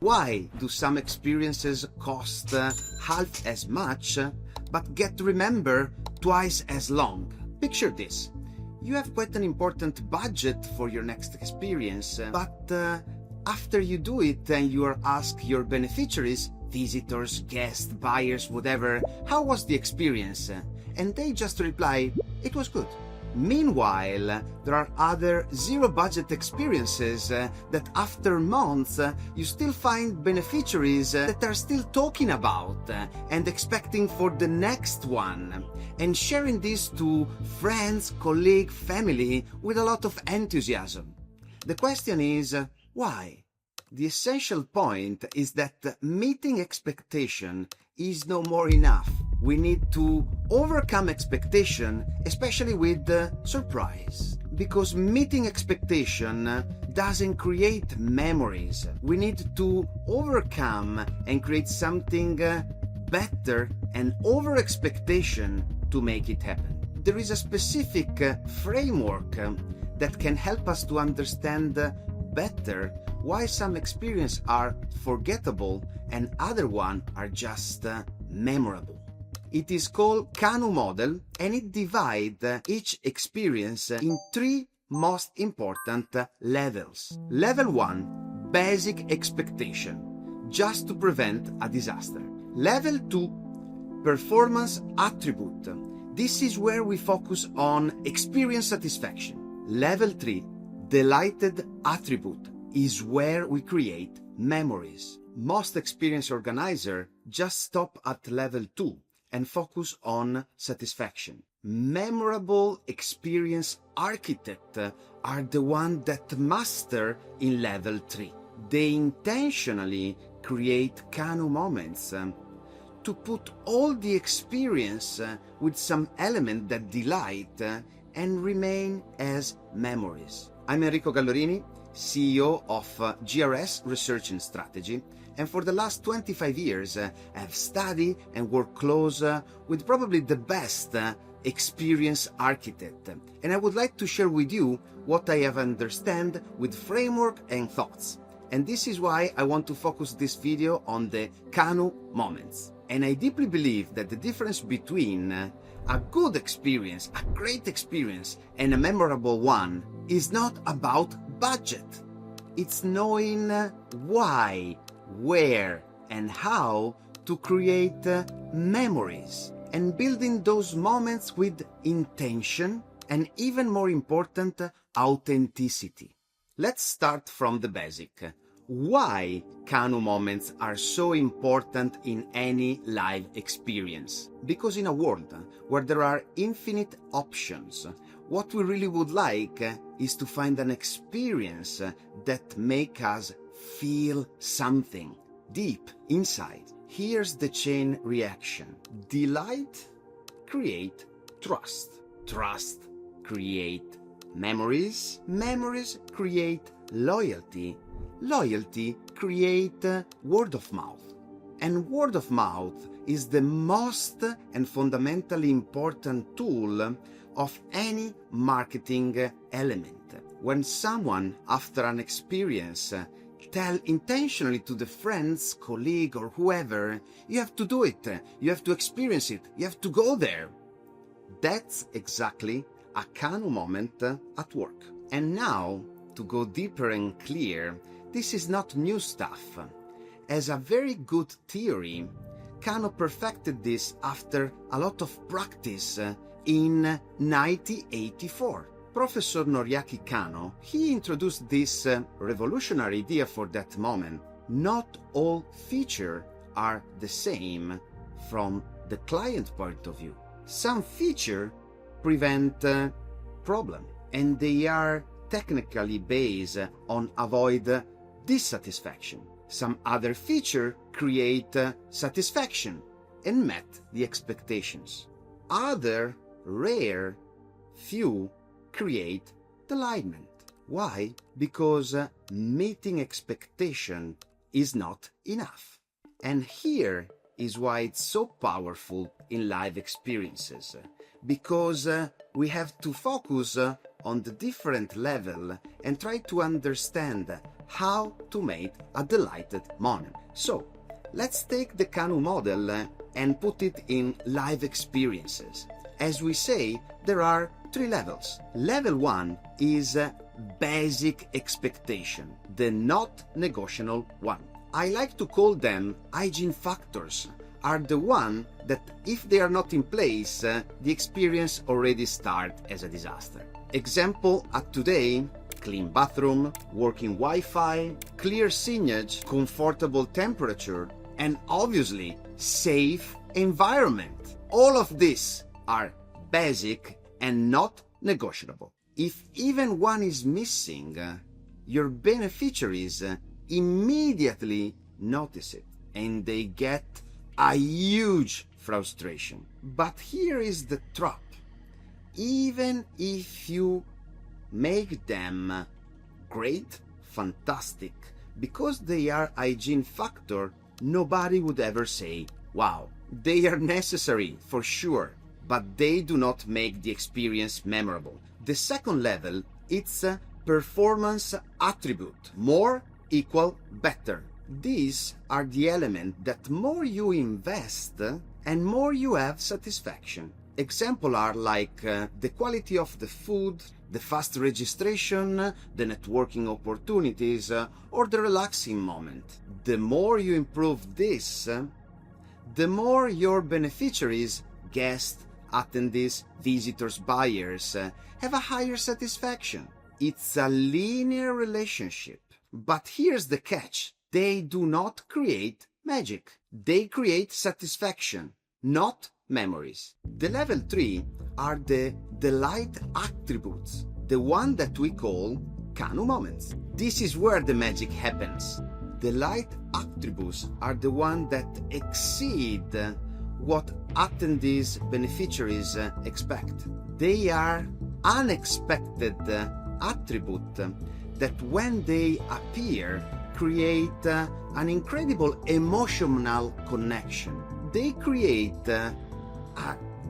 Why do some experiences cost half as much but get remembered twice as long? Picture this. You have quite an important budget for your next experience, but after you do it and you are asked your beneficiaries, visitors, guests, buyers, whatever, how was the experience? And they just reply, it was good. Meanwhile, there are other zero-budget experiences that after months you still find beneficiaries that are still talking about and expecting for the next one, and sharing this to friends, colleagues, family with a lot of enthusiasm. The question is, why? The essential point is that meeting expectation is no more enough. We need to overcome expectation, especially with surprise. Because meeting expectation doesn't create memories. We need to overcome and create something better and over expectation to make it happen. There is a specific framework that can help us to understand better why some experiences are forgettable and other ones are just memorable. It is called Kano Model, and it divides each experience in three most important levels. Level 1, basic expectation, just to prevent a disaster. Level 2, performance attribute. This is where we focus on experience satisfaction. Level 3, delighted attribute, is where we create memories. Most experience organizers just stop at level 2 and focus on satisfaction. Memorable experience architects are the ones that master in level 3. They intentionally create Kano moments to put all the experience with some element that delight and remain as memories. I'm Enrico Gallorini, CEO of GRS Research and Strategy, and for the last 25 years I've studied and worked close with probably the best experience architect, and I would like to share with you what I have understand with framework and thoughts. And this is why I want to focus this video on the Kano moments. And I deeply believe that the difference between a good experience, a great experience, and a memorable one is not about budget. It's knowing why, where, and how to create memories and building those moments with intention and, even more important, authenticity. Let's start from the basic. Why Kano moments are so important in any live experience? Because in a world where there are infinite options, what we really would like is to find an experience that makes us feel something deep inside. Here's the chain reaction. Delight create trust. Trust create memories. Memories create loyalty. Loyalty create word of mouth. And word of mouth is the most and fundamentally important tool of any marketing element. When someone, after an experience, tell intentionally to the friends, colleague, or whoever, you have to do it, you have to experience it, you have to go there. That's exactly a Kano moment at work. And now, to go deeper and clear, this is not new stuff. As a very good theory, Kano perfected this after a lot of practice in 1984. Professor Noriaki Kano, he introduced this revolutionary idea for that moment. Not all features are the same from the client point of view. Some features prevent problem, and they are technically based on avoid dissatisfaction. Some other features create satisfaction and met the expectations. Other, rare, few create delightment. Why? Because meeting expectation is not enough. And here is why it's so powerful in live experiences. Because we have to focus on the different level and try to understand how to make a delighted moment. So, let's take the Kano model and put it in live experiences. As we say, there are 3 levels. Level 1 is basic expectation, the not negotiable one. I like to call them hygiene factors, are the one that if they are not in place, the experience already starts as a disaster. Example at today: clean bathroom, working Wi-Fi, clear signage, comfortable temperature, and obviously safe environment. All of these are basic and not negotiable. If even one is missing, your beneficiaries immediately notice it and they get a huge frustration. But here is the trap. Even if you make them great, fantastic, because they are hygiene factor, nobody would ever say, wow. They are necessary for sure, but they do not make the experience memorable. The second level, it's a performance attribute. More equal better. These are the elements that more you invest and more you have satisfaction. Examples are like the quality of the food, the fast registration, the networking opportunities, or the relaxing moment. The more you improve this, the more your beneficiaries, guests, attendees, visitors, buyers have a higher satisfaction. It's a linear relationship. But here's the catch. They do not create magic. They create satisfaction, not memories. The level 3 are the delight attributes, the one that we call Kano Moments. This is where the magic happens. Delight attributes are the ones that exceed what attendees, beneficiaries expect. They are unexpected attributes that when they appear create an incredible emotional connection. They create a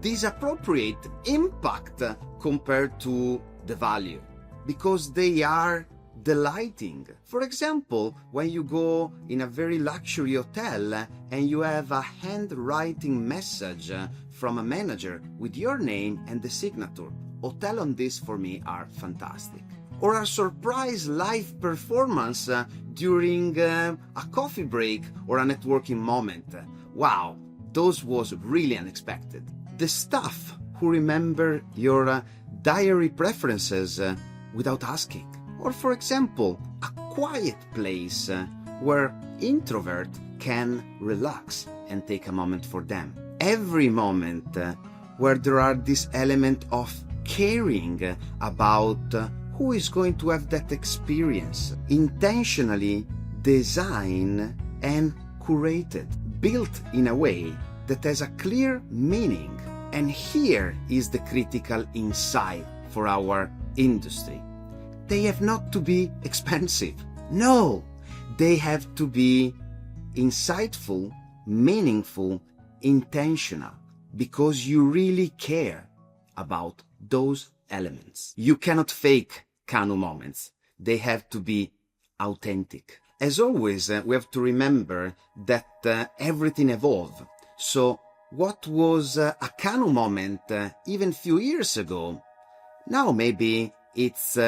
disappropriate impact compared to the value because they are delighting. For example, when you go in a very luxury hotel and you have a handwriting message from a manager with your name and the signature. Hotel on this for me are fantastic. Or a surprise live performance during a coffee break or a networking moment. Wow, those was really unexpected. The staff who remember your diary preferences without asking. Or for example, a quiet place where introvert can relax and take a moment for them. Every moment where there are this element of caring about who is going to have that experience, intentionally designed and curated, built in a way that has a clear meaning. And here is the critical insight for our industry. They have not to be expensive. No, they have to be insightful, meaningful, intentional, because you really care about those elements. You cannot fake Kano moments. They have to be authentic. As always, we have to remember that everything evolves. So what was a Kano moment even few years ago, now maybe it's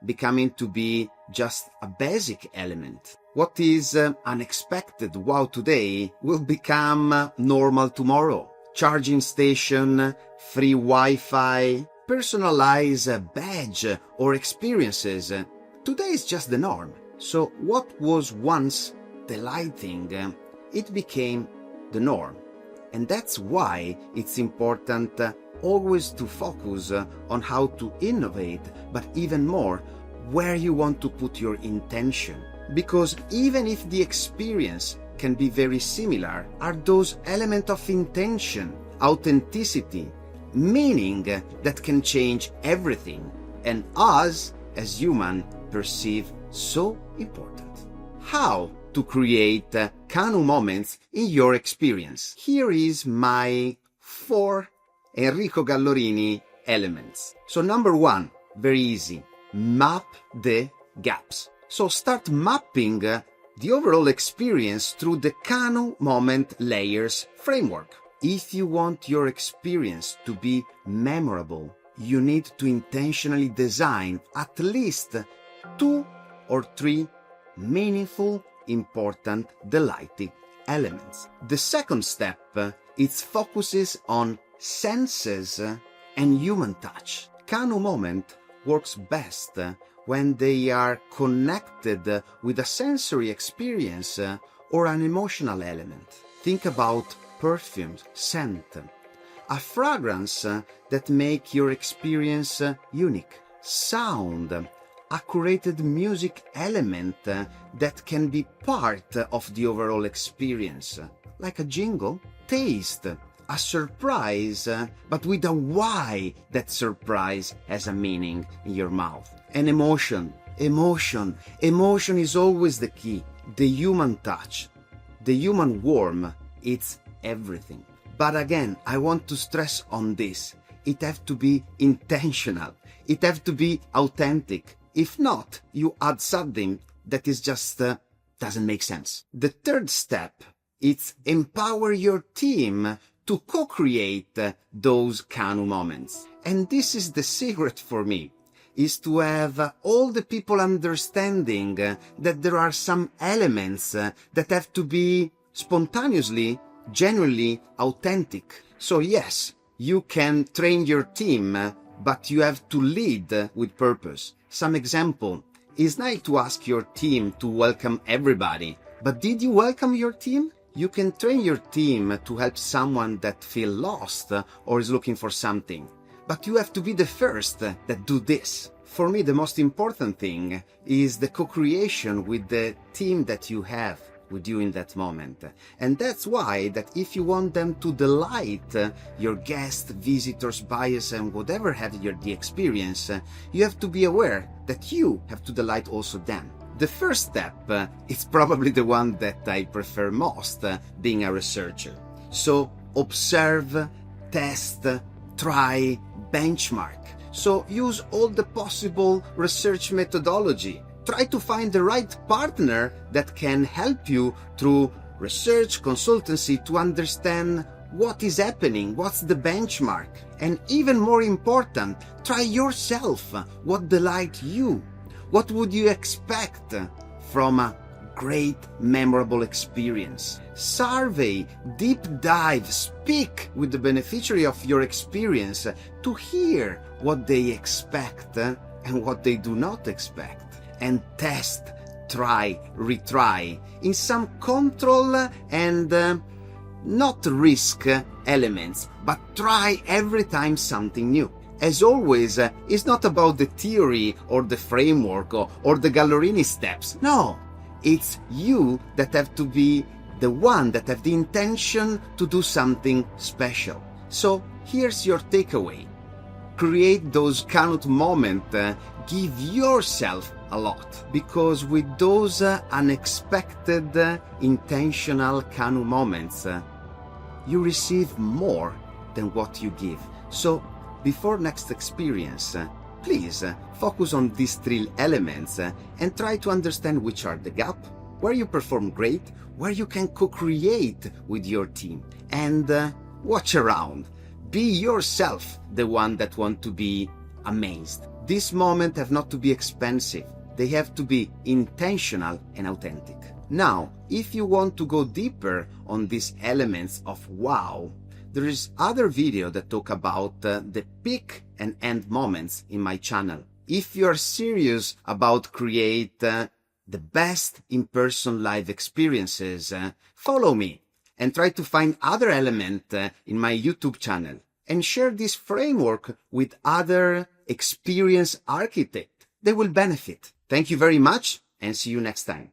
becoming to be just a basic element. What is unexpected wow today will become normal tomorrow. Charging station, free Wi-Fi, personalized badge or experiences. Today is just the norm. So what was once delighting, it became the norm. And that's why it's important always to focus on how to innovate, but even more, where you want to put your intention. Because even if the experience can be very similar, are those elements of intention, authenticity, meaning that can change everything, and us as human perceive so important. How to create Kano moments in your experience? Here is my 4 enricogallorini elements. So number 1, very easy, map the gaps. So start mapping the overall experience through the Kano Moment Layers framework. If you want your experience to be memorable, you need to intentionally design at least 2 or 3 meaningful, important, delighting elements. The second step, it focuses on senses and human touch. Kano Moment works best when they are connected with a sensory experience or an emotional element. Think about perfumes, scent, a fragrance that make your experience unique, sound, a curated music element that can be part of the overall experience, like a jingle, taste, a surprise, but with a why that surprise has a meaning in your mouth. And emotion is always the key. The human touch, the human warmth, it's everything. But again, I want to stress on this. It has to be intentional. It has to be authentic. If not, you add something that is just doesn't make sense. The third step, it's empower your team to co-create those Kano moments. And this is the secret for me, is to have all the people understanding that there are some elements that have to be spontaneously, genuinely authentic. So yes, you can train your team, but you have to lead with purpose. Some example, it's nice to ask your team to welcome everybody, but did you welcome your team? You can train your team to help someone that feels lost or is looking for something, but you have to be the first that do this. For me, the most important thing is the co-creation with the team that you have with you in that moment. And that's why that if you want them to delight your guests, visitors, buyers, and whatever have the experience, you have to be aware that you have to delight also them. The first step is probably the one that I prefer most, being a researcher. So observe, test, try, benchmark. So use all the possible research methodology. Try to find the right partner that can help you through research, consultancy to understand what is happening, what's the benchmark. And even more important, try yourself what delights you. What would you expect from a great, memorable experience? Survey, deep dive, speak with the beneficiary of your experience to hear what they expect and what they do not expect. And test, try, retry in some control and not risk elements, but try every time something new. As always, it's not about the theory or the framework or the Gallorini steps. No, it's you that have to be the one that have the intention to do something special. So here's your takeaway. Create those Kano moments, give yourself a lot, because with those unexpected, intentional Kano moments, you receive more than what you give. So before next experience, please focus on these 3 elements and try to understand which are the gap, where you perform great, where you can co-create with your team, and watch around. Be yourself the one that want to be amazed. These moments have not to be expensive. They have to be intentional and authentic. Now, if you want to go deeper on these elements of wow, there is other video that talk about the peak and end moments in my channel. If you are serious about create the best in-person live experiences, follow me and try to find other elements in my YouTube channel and share this framework with other experienced architects. They will benefit. Thank you very much and see you next time.